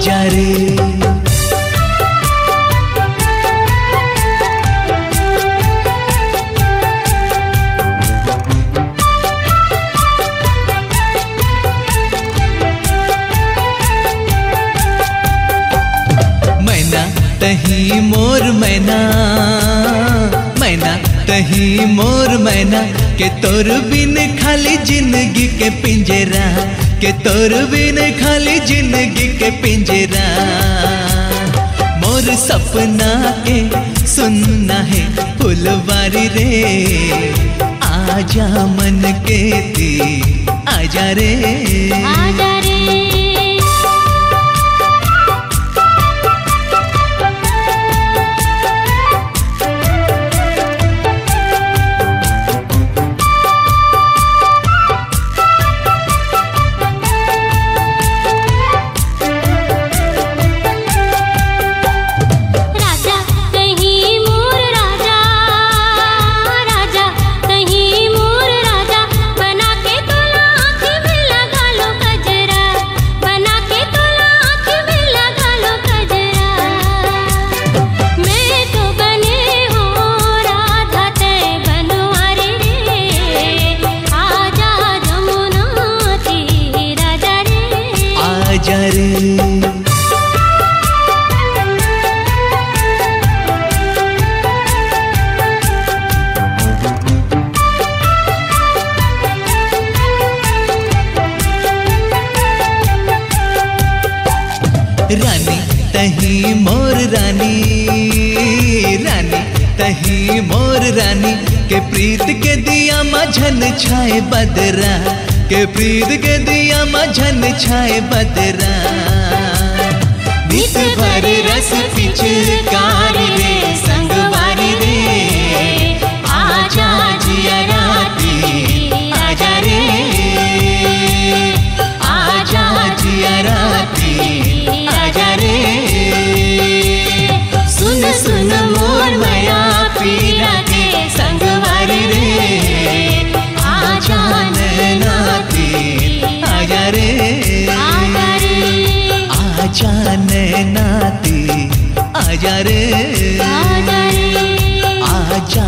आजा रे। मैना तही मोर मैना, मैना तही मोर मैना, के तोर बिन खाली जिंदगी के पिंजरा, के तोर बिन खाली जिंदगी के पिंजरा। मोर सपना के सुनना है फुलवारी रे, आजा मन के ती आजा रे, आजा रे। आजा रे। रानी तही मोर रानी, रानी तही मोर रानी, के प्रीत के दिया मझन छाए बदरा, के प्रीत के दिया मझन छाए बदरा। नित भर रस पिचकारी रे संगवारी रे, आजा जिया राती आजा रे, आजा जिया राती आजा रे। सुन सुन मोर माया पीरा के संगवारी रे, आजा नैनाती आजा रे, आजा रे। आजा नैनाती आजा रे, आजा रे। आजा